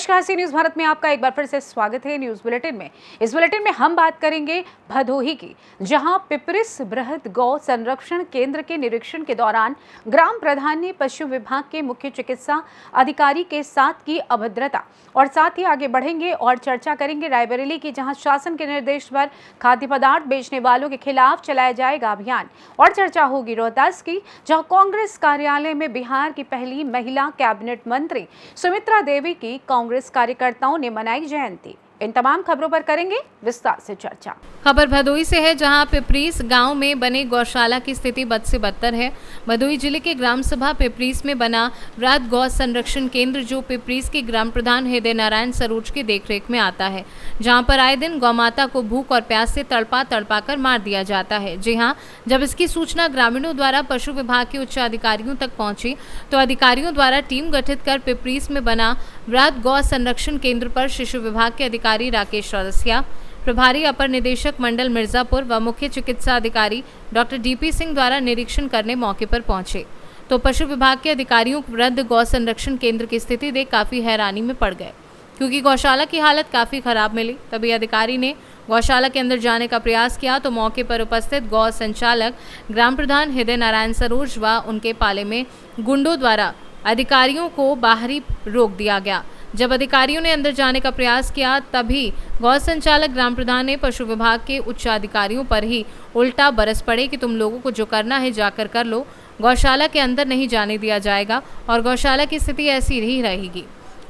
नमस्कार, सी न्यूज भारत में आपका एक बार फिर से स्वागत है। न्यूज बुलेटिन में इस बुलेटिन में हम बात करेंगे भदोही की, जहां पिपरिस बृहद गौ संरक्षण केंद्र के निरीक्षण के दौरान ग्राम प्रधान ने पशु विभाग के मुख्य चिकित्सा अधिकारी के साथ की अभद्रता। और साथ ही आगे बढ़ेंगे और चर्चा करेंगे रायबरेली की, जहां शासन के निर्देश पर खाद्य पदार्थ बेचने वालों के खिलाफ चलाया जाएगा अभियान। और चर्चा होगी रोहतास की, जहां कांग्रेस कार्यालय में बिहार की पहली महिला कैबिनेट मंत्री सुमित्रा देवी की कांग्रेस कार्यकर्ताओं ने मनाई जयंती। इन तमाम खबरों पर करेंगे विस्तार से चर्चा। खबर भदोही से है, जहां पिपरीस गांव में बने गौशाला की स्थिति बद से बदतर है। भदोही जिले के ग्राम सभा पिपरीस में बना वृहद गौ संरक्षण केंद्र, जो पिपरीस के ग्राम प्रधान हृदय नारायण सरोज की देखरेख में आता है, जहां पर आए दिन गौमाता को भूख और प्यास से तड़पा तड़पा कर मार दिया जाता है। जी हां, जब इसकी सूचना ग्रामीणों द्वारा पशु विभाग के उच्च अधिकारियों तक पहुंची, तो अधिकारियों द्वारा टीम गठित कर पिपरीस में बना वृहद गौ संरक्षण केंद्र पर शिशु विभाग के अधिकारी राकेश चौरसिया, प्रभारी अपर निदेशक मंडल मिर्जापुर व मुख्य चिकित्सा अधिकारी डॉक्टर डीपी सिंह द्वारा निरीक्षण करने मौके पर पहुंचे। तो पशु विभाग के अधिकारियों को वृहद गौ संरक्षण केंद्र की स्थिति देख काफी हैरानी में पड़ गए, क्योंकि गौशाला की हालत काफी खराब मिली। तभी अधिकारी ने गौशाला के अंदर जाने का प्रयास किया, तो मौके पर उपस्थित गौ संचालक ग्राम प्रधान हृदय नारायण सरोज व उनके पाले में गुंडों द्वारा अधिकारियों को बाहरी रोक दिया गया। जब अधिकारियों ने अंदर जाने का प्रयास किया, तभी गौ संचालक ग्राम प्रधान ने पशु विभाग के उच्च अधिकारियों पर ही उल्टा बरस पड़े कि तुम लोगों को जो करना है जाकर कर लो, गौशाला के अंदर नहीं जाने दिया जाएगा और गौशाला की स्थिति ऐसी ही रहेगी।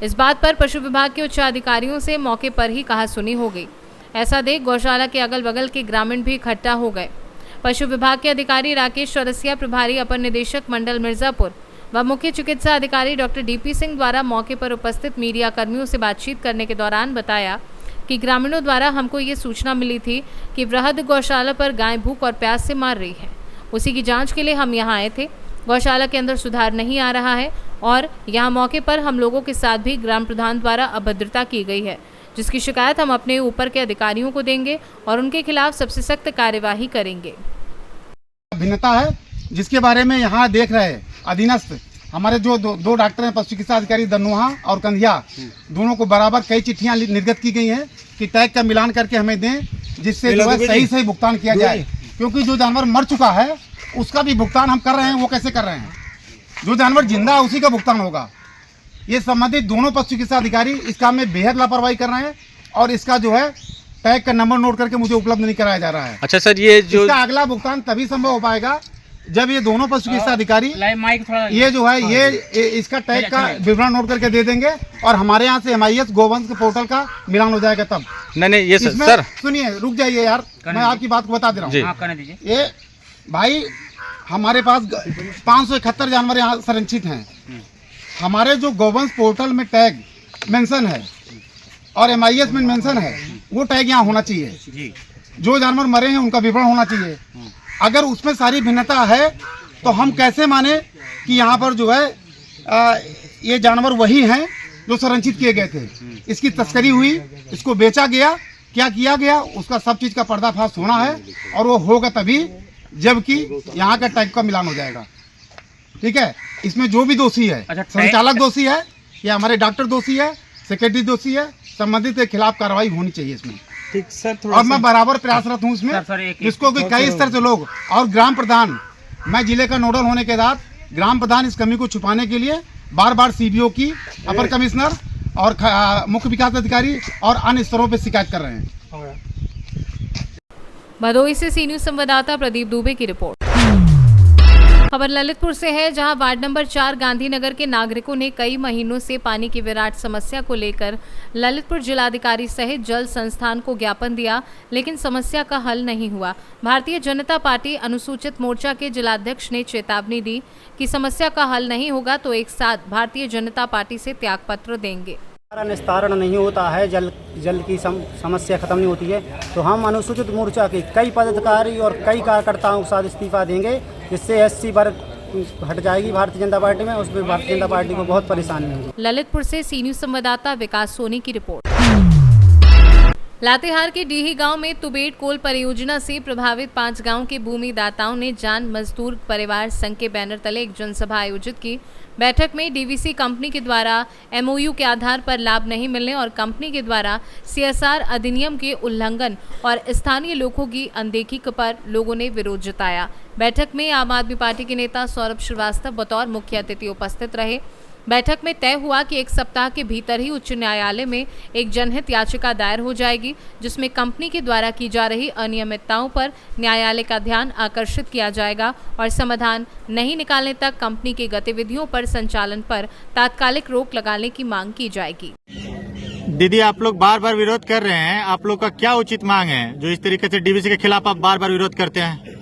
इस बात पर पशु विभाग के उच्च अधिकारियों से मौके पर ही कहासुनी हो गई। ऐसा देख गौशाला के अगल बगल के ग्रामीण भी इकट्ठा हो गए। पशु विभाग के अधिकारी राकेश चौरसिया, प्रभारी अपर निदेशक मंडल मिर्जापुर व मुख्य चिकित्सा अधिकारी डॉक्टर डीपी सिंह द्वारा मौके पर उपस्थित मीडिया कर्मियों से बातचीत करने के दौरान बताया कि ग्रामीणों द्वारा हमको ये सूचना मिली थी कि वृहद गौशाला पर गाय भूख और प्यास से मार रही है। उसी की जांच के लिए हम यहां आए थे। गौशाला के अंदर सुधार नहीं आ रहा है और यहां मौके पर हम लोगों के साथ भी ग्राम प्रधान द्वारा अभद्रता की गई है, जिसकी शिकायत हम अपने ऊपर के अधिकारियों को देंगे और उनके खिलाफ सबसे सख्त कार्यवाही करेंगे। भिन्नता है जिसके बारे में यहाँ देख रहे हैं अधीनस्थ हमारे जो दो डॉक्टर हैं, पशु चिकित्सा अधिकारी दनुहा और कंधिया, दोनों को बराबर कई चिट्ठियां निर्गत की गई हैं कि टैग का मिलान करके हमें दें, जिससे जो है सही सही भुगतान किया जाए। क्योंकि जो जानवर मर चुका है उसका भी भुगतान हम कर रहे हैं। वो कैसे कर रहे हैं? जो जानवर जिंदा है उसी का भुगतान होगा। ये संबंधित दोनों पशु चिकित्सा अधिकारी इस काम में बेहद लापरवाही कर रहे हैं और इसका जो है टैग का नंबर नोट करके मुझे उपलब्ध नहीं कराया जा रहा है। अच्छा सर, ये जो इसका अगला भुगतान तभी संभव हो पाएगा जब ये दोनों पशु चिकित्सा अधिकारी ये जो है ये इसका टैग का विवरण नोट करके दे देंगे और हमारे यहाँ से MIS गोवंश के पोर्टल का मिलान हो जाएगा। तब नहीं ये सर सुनिए, रुक जाइए यार, मैं आपकी बात को बता दे रहा हूँ। ये भाई हमारे पास 571 जानवर यहाँ संरक्षित हैं। हमारे जो गोवंश पोर्टल में टैग मेंशन है और MIS में मेंशन है, वो टैग यहाँ होना चाहिए। जो जानवर मरे हैं उनका विवरण होना चाहिए। अगर उसमें सारी भिन्नता है तो हम कैसे माने कि यहाँ पर जो है ये जानवर वही हैं जो संरक्षित किए गए थे। इसकी तस्करी हुई, इसको बेचा गया, क्या किया गया, उसका सब चीज़ का पर्दाफाश होना है और वो होगा तभी जबकि यहाँ का टैग का मिलान हो जाएगा। ठीक है? इसमें जो भी दोषी है, संचालक दोषी है या हमारे डॉक्टर दोषी है, सेक्रेटरी दोषी है, संबंधित के खिलाफ कार्रवाई होनी चाहिए इसमें। ठीक सर, और मैं बराबर प्रयासरत हूँ इसमें, जिसको कि कई स्तर से लोग और ग्राम प्रधान, मैं जिले का नोडल होने के बाद ग्राम प्रधान इस कमी को छुपाने के लिए बार बार CBO की, अपर कमिश्नर और मुख्य विकास अधिकारी और अन्य स्तरों पर शिकायत कर रहे हैं। भदोही से सी न्यूज संवाददाता प्रदीप दुबे की रिपोर्ट। खबर ललितपुर से है, जहां वार्ड नंबर 4 गांधीनगर के नागरिकों ने कई महीनों से पानी की विराट समस्या को लेकर ललितपुर जिलाधिकारी सहित जल संस्थान को ज्ञापन दिया, लेकिन समस्या का हल नहीं हुआ। भारतीय जनता पार्टी अनुसूचित मोर्चा के जिलाध्यक्ष ने चेतावनी दी कि समस्या का हल नहीं होगा तो एक साथ भारतीय जनता पार्टी से त्यागपत्र देंगे। निस्तारण नहीं होता है, जल की समस्या खत्म नहीं होती है, तो हम अनुसूचित मोर्चा के कई पदाधिकारी और कई कार्यकर्ताओं के साथ इस्तीफा देंगे, जिससे SC वर्ग हट जाएगी भारतीय जनता पार्टी में। उसमें भारतीय जनता पार्टी को बहुत परेशानी होगी। ललितपुर से सी न्यूज संवाददाता विकास सोनी की रिपोर्ट। लातेहार के डीही गांव में तुबेड़ कोल परियोजना से प्रभावित 5 गांव के भूमि दाताओं ने जान मजदूर परिवार संघ के बैनर तले एक जनसभा आयोजित की। बैठक में डीवीसी कंपनी के द्वारा एमओयू के आधार पर लाभ नहीं मिलने और कंपनी के द्वारा सीएसआर अधिनियम के उल्लंघन और स्थानीय लोगों की अनदेखी पर लोगों ने विरोध जताया। बैठक में आम आदमी पार्टी के नेता सौरभ श्रीवास्तव बतौर मुख्य अतिथि उपस्थित रहे। बैठक में तय हुआ कि 1 सप्ताह के भीतर ही उच्च न्यायालय में एक जनहित याचिका दायर हो जाएगी, जिसमें कंपनी के द्वारा की जा रही अनियमितताओं पर न्यायालय का ध्यान आकर्षित किया जाएगा और समाधान नहीं निकालने तक कंपनी की गतिविधियों पर संचालन पर तात्कालिक रोक लगाने की मांग की जाएगी। दीदी, आप लोग बार बार विरोध कर रहे हैं, आप लोग का क्या उचित मांग है जो इस तरीके से डीवीसी के खिलाफ आप बार बार विरोध करते हैं?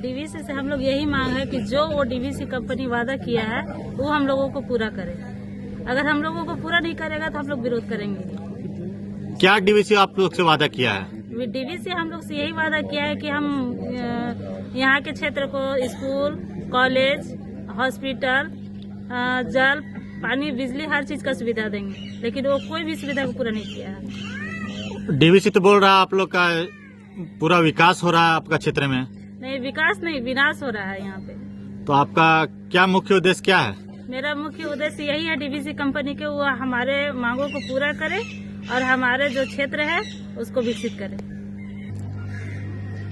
डीवीसी से हम लोग यही मांग है कि जो वो डीवीसी कंपनी वादा किया है वो हम लोगों को पूरा करे। अगर हम लोगों को पूरा नहीं करेगा तो हम लोग विरोध करेंगे। क्या डीवीसी आप लोग से वादा किया है? डीवीसी हम लोग से यही वादा किया है कि हम यहाँ के क्षेत्र को स्कूल, कॉलेज, हॉस्पिटल, जल, पानी, बिजली, हर चीज का सुविधा देंगे, लेकिन वो कोई भी सुविधा को पूरा नहीं किया है। डीवीसी तो बोल रहा है आप लोग का पूरा विकास हो रहा है आपका क्षेत्र में। नहीं, विकास नहीं, विनाश हो रहा है यहाँ पे। तो आपका क्या मुख्य उद्देश्य क्या है? मेरा मुख्य उद्देश्य यही है डीवीसी कंपनी के वो हमारे मांगों को पूरा करे और हमारे जो क्षेत्र है उसको विकसित करे।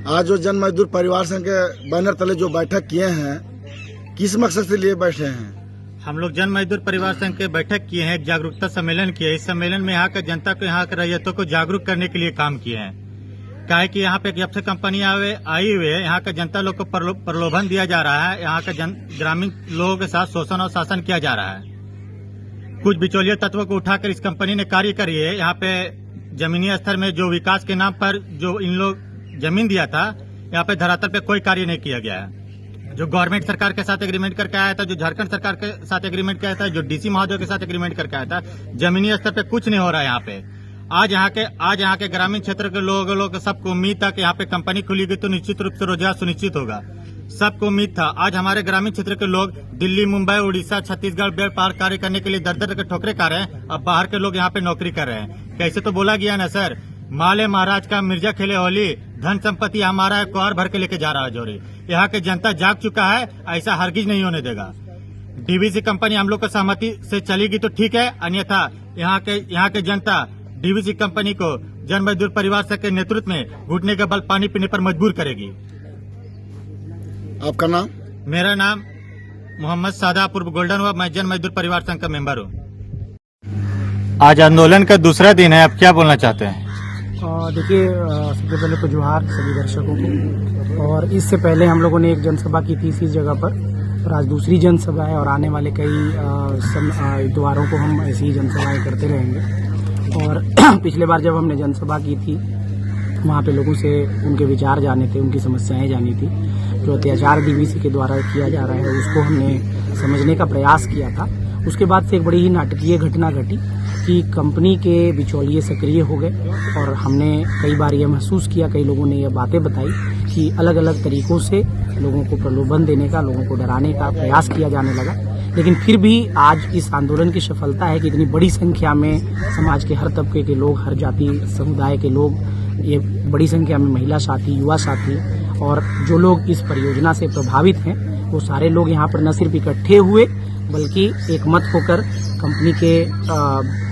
आज जो जन मजदूर परिवार संघ के बैनर तले जो बैठक किए हैं, किस मकसद से लिए बैठे हैं? हम लोग जन मजदूर परिवार संघ के बैठक किए हैं, एक जागरूकता सम्मेलन किए। इस सम्मेलन में यहाँ का जनता को, यहाँ के रैयतों को जागरूक करने के लिए काम किए हैं। क्या है कि यहाँ पे जब से कंपनी आई हुई है, यहाँ का जनता लोग को प्रलोभन दिया जा रहा है। यहाँ का ग्रामीण लोगों के साथ शोषण और शासन किया जा रहा है। कुछ बिचौलिया तत्वों को उठाकर इस कंपनी ने कार्य करी है। यहाँ पे जमीनी स्तर में जो विकास के नाम पर जो इन लोग जमीन दिया था, यहाँ पे धरातल पे कोई कार्य नहीं किया गया है। जो गवर्नमेंट सरकार के साथ एग्रीमेंट करके आया था, जो झारखंड सरकार के साथ एग्रीमेंट किया था, जो डीसी महोदय के साथ एग्रीमेंट करके आया था, जमीनी स्तर पे कुछ नहीं हो रहा है। यहाँ पे आज यहाँ के ग्रामीण क्षेत्र के लोग सबको उम्मीद था कि यहाँ पे कंपनी खुलेगी तो निश्चित रूप से रोजगार सुनिश्चित होगा। सबको उम्मीद था। आज हमारे ग्रामीण क्षेत्र के लोग दिल्ली, मुंबई, उड़ीसा, छत्तीसगढ़ बेड़ पार कार्य करने के लिए दर के ठोकरे खा रहे हैं। अब बाहर के लोग यहाँ पे नौकरी कर रहे हैं। कैसे तो बोला गया ना सर, माले महाराज का मिर्जा खेले होली, धन संपत्ति हमारा है, कुआर भर के लेके जा रहा है जोरी। यहाँ के जनता जाग चुका है, ऐसा हरगिज नहीं होने देगा। डीवीसी कंपनी हम लोग को सहमति से चलेगी तो ठीक है, अन्यथा यहाँ के जनता डीवीसी कंपनी को जन मजदूर परिवार संघ के नेतृत्व में घुटने का बल पानी पीने पर मजबूर करेगी। आपका नाम? मेरा नाम मोहम्मद सादा पूर्व गोल्डन हुआ। मैं जन मजदूर परिवार संघ का मेंबर हूँ। आज आंदोलन का दूसरा दिन है, आप क्या बोलना चाहते हैं? देखिए, सबसे पहले तो जोहार सभी दर्शकों को। और इससे पहले हम लोगों ने एक जनसभा की थी इसी जगह पर, और आज दूसरी जनसभा है और आने वाले कई इतवारों को हम ऐसी ही जनसभाएं करते रहेंगे। और पिछले बार जब हमने जनसभा की थी, वहाँ पे लोगों से उनके विचार जाने थे, उनकी समस्याएं जानी थी। जो अत्याचार डीवीसी के द्वारा किया जा रहा है उसको हमने समझने का प्रयास किया था। उसके बाद से एक बड़ी ही नाटकीय घटना घटी कि कंपनी के बिचौलिए सक्रिय हो गए और हमने कई बार ये महसूस किया, कई लोगों ने ये बातें बताई कि अलग अलग तरीकों से लोगों को प्रलोभन देने का, लोगों को डराने का प्रयास किया जाने लगा। लेकिन फिर भी आज इस आंदोलन की सफलता है कि इतनी बड़ी संख्या में समाज के हर तबके के लोग, हर जाति समुदाय के लोग, ये बड़ी संख्या में महिला साथी, युवा साथी और जो लोग इस परियोजना से प्रभावित हैं, वो सारे लोग यहाँ पर न सिर्फ इकट्ठे हुए बल्कि एक मत होकर कंपनी के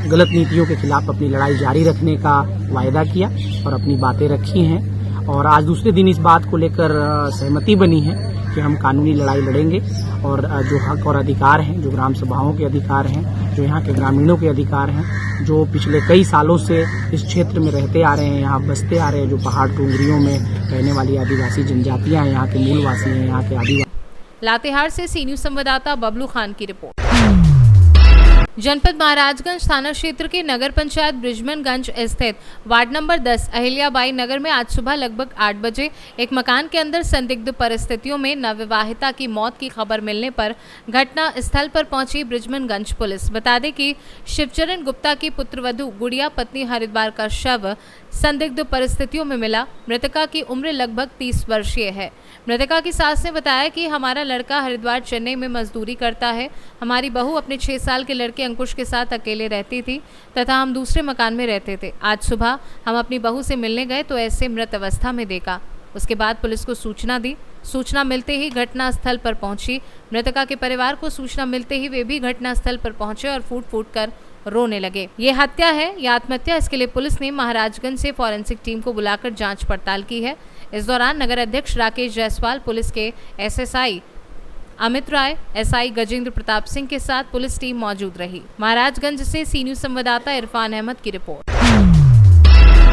गलत नीतियों के खिलाफ अपनी लड़ाई जारी रखने का वायदा किया और अपनी बातें रखी हैं। और आज दूसरे दिन इस बात को लेकर सहमति बनी है कि हम कानूनी लड़ाई लड़ेंगे और जो हक और अधिकार हैं, जो ग्राम सभाओं के अधिकार हैं, जो यहाँ के ग्रामीणों के अधिकार हैं, जो पिछले कई सालों से इस क्षेत्र में रहते आ रहे हैं, यहाँ बसते आ रहे हैं, जो पहाड़ टुंगरियों में रहने वाली आदिवासी जनजातियाँ हैं, यहाँ के मूलवासी हैं, यहाँ के आदिवासी। लातेहार से सी न्यूज संवाददाता बबलू खान की रिपोर्ट। जनपद महाराजगंज थाना क्षेत्र के नगर पंचायत बृजमनगंज स्थित वार्ड नंबर 10 अहिल्याबाई नगर में आज सुबह लगभग 8 बजे एक मकान के अंदर संदिग्ध परिस्थितियों में नवविवाहिता की मौत की खबर मिलने पर घटना स्थल पर पहुंची बृजमनगंज पुलिस। बता दें कि शिवचरण गुप्ता की पुत्रवधू गुड़िया पत्नी हरिद्वार का शव संदिग्ध परिस्थितियों में मिला। मृतका की उम्र लगभग 30 वर्षीय है। मृतका की सास ने बताया कि हमारा लड़का हरिद्वार चेन्नई में मजदूरी करता है। हमारी बहू अपने 6 साल के लड़के अंकुश के साथ अकेले रहती थी तथा हम दूसरे मकान में रहते थे। आज सुबह हम अपनी बहू से मिलने गए तो ऐसे मृत अवस्था में देखा। उसके बाद पुलिस को सूचना दी। सूचना मिलते ही घटना स्थल पर पहुंची। मृतका के परिवार को सूचना मिलते ही वे भी घटना स्थल पर पहुंचे और फूट फूट कर रोने लगे। ये हत्या है या आत्महत्या, इसके लिए पुलिस ने महाराजगंज से फॉरेंसिक टीम को बुलाकर जांच पड़ताल की है। इस दौरान नगर अध्यक्ष राकेश जायसवाल, पुलिस के एसएसआई अमित राय, एसआई गजेंद्र प्रताप सिंह के साथ पुलिस टीम मौजूद रही। महाराजगंज से सी न्यूज संवाददाता इरफान अहमद की रिपोर्ट।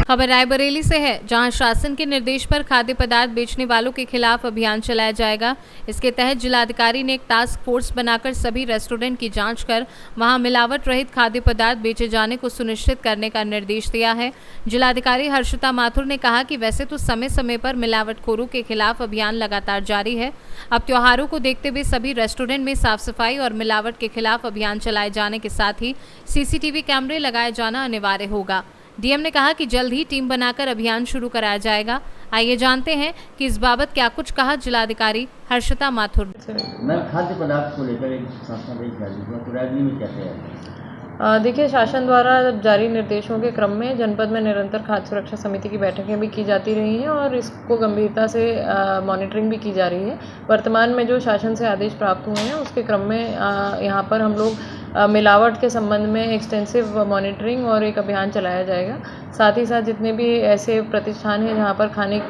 खबर रायबरेली से है, जहां शासन के निर्देश पर खाद्य पदार्थ बेचने वालों के खिलाफ अभियान चलाया जाएगा। इसके तहत जिलाधिकारी ने एक टास्क फोर्स बनाकर सभी रेस्टोरेंट की जांच कर वहां मिलावट रहित खाद्य पदार्थ बेचे जाने को सुनिश्चित करने का निर्देश दिया है। जिलाधिकारी हर्षिता माथुर ने कहा कि वैसे तो समय समय पर मिलावटखोरों के खिलाफ अभियान लगातार जारी है। अब त्योहारों को देखते हुए सभी रेस्टोरेंट में साफ सफाई और मिलावट के खिलाफ अभियान चलाए जाने के साथ ही सीसीटीवी कैमरे लगाए जाना अनिवार्य होगा। डीएम ने कहा कि जल्द ही टीम बनाकर अभियान शुरू कराया जाएगा। आइए जानते हैं कि इस बाबत क्या कुछ कहा जिलाधिकारी हर्षिता माथुर। मैं खाद्य पदार्थ को लेकर एक शासनादेश जारी हुआ, तो रायबरेली में क्या तैयारी? देखिए, शासन द्वारा जारी निर्देशों के क्रम में जनपद में निरंतर खाद्य सुरक्षा समिति की बैठकें भी की जाती रही हैं और इसको गंभीरता से मॉनिटरिंग भी की जा रही है। वर्तमान में जो शासन से आदेश प्राप्त हुए हैं उसके क्रम में यहाँ पर हम लोग मिलावट के संबंध में एक्सटेंसिव मॉनिटरिंग और एक अभियान चलाया जाएगा। साथ ही साथ जितने भी ऐसे प्रतिष्ठान हैं जहाँ पर खाने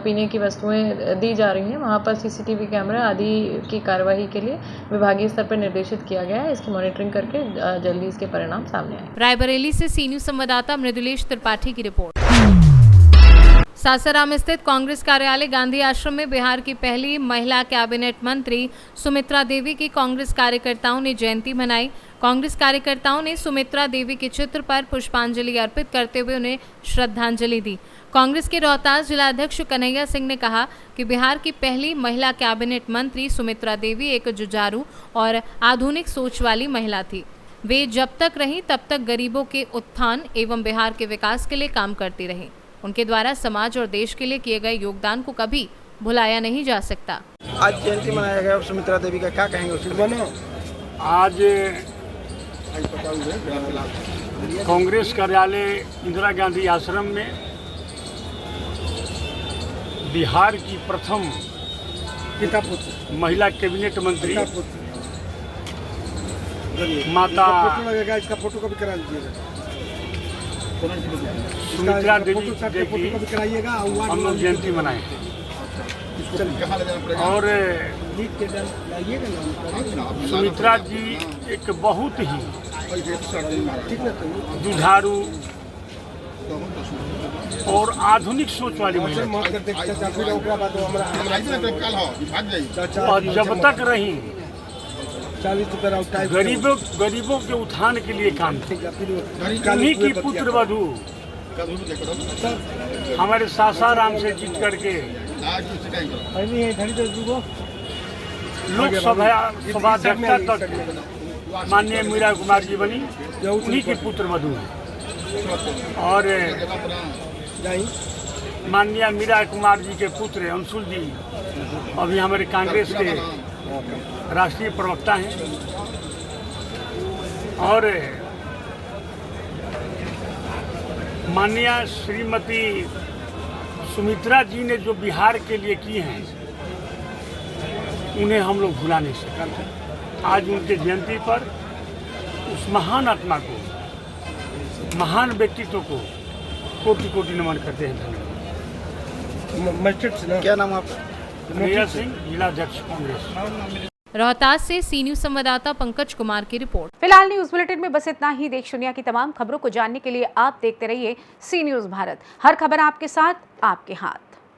पीने की वस्तुएं दी जा रही हैं वहाँ पर सीसीटीवी कैमरा आदि की कार्यवाही के लिए विभागीय स्तर पर निर्देशित किया गया है। इसकी मॉनिटरिंग करके जल्दी इसके परिणाम सामने आए। रायबरेली से सी न्यूज संवाददाता मृदुलेश त्रिपाठी की रिपोर्ट। सासाराम स्थित कांग्रेस कार्यालय गांधी आश्रम में बिहार की पहली महिला कैबिनेट मंत्री सुमित्रा देवी की कांग्रेस कार्यकर्ताओं ने जयंती मनाई। कांग्रेस कार्यकर्ताओं ने सुमित्रा देवी के चित्र पर पुष्पांजलि अर्पित करते हुए उन्हें श्रद्धांजलि दी। कांग्रेस के रोहतास जिलाध्यक्ष कन्हैया सिंह ने कहा कि बिहार की पहली महिला कैबिनेट मंत्री सुमित्रा देवी एक जुझारू और आधुनिक सोच वाली महिला थी। वे जब तक रहीं तब तक गरीबों के उत्थान एवं बिहार के विकास के लिए काम करती रहीं। उनके द्वारा समाज और देश के लिए किए गए योगदान को कभी भुलाया नहीं जा सकता। आज जयंती मनाया गया सुमित्रा देवी का, क्या कहेंगे उस पर? आज कांग्रेस कार्यालय इंदिरा गांधी आश्रम में बिहार की प्रथम महिला कैबिनेट मंत्री माता इसका फोटो कभी करा लीजिएगा, सुमित्रा देवी कराइएगा। हम लोग जयंती मनाए और सुमित्रा जी एक बहुत ही जुझारू और आधुनिक सोच वाली महिला, और जब तक रही गरीबों के उत्थान के लिए काम किया। उन्हीं की पुत्र वधू हमारे सासाराम से जीत करके लोकसभा अध्यक्षा तक माननीय मीरा कुमार जी बनी, उन्हीं की पुत्र वधू है। और माननीय मीरा कुमार जी के पुत्र अंशुल जी अभी हमारे कांग्रेस के राष्ट्रीय प्रवक्ता हैं। और माननीय श्रीमती सुमित्रा जी ने जो बिहार के लिए किए हैं उन्हें हम लोग भुला नहीं सकते। आज उनके जयंती पर उस महान आत्मा को, महान व्यक्तित्व को कोटि कोटि नमन करते हैं। क्या नाम आपका? कन्हैया सिंह, जिलाध्यक्ष कांग्रेस। रोहतास से सी न्यूज संवाददाता पंकज कुमार की रिपोर्ट। फिलहाल न्यूज बुलेटिन में बस इतना ही। देश दुनिया की तमाम खबरों को जानने के लिए आप देखते रहिए सी न्यूज भारत। हर खबर आपके साथ, आपके हाथ।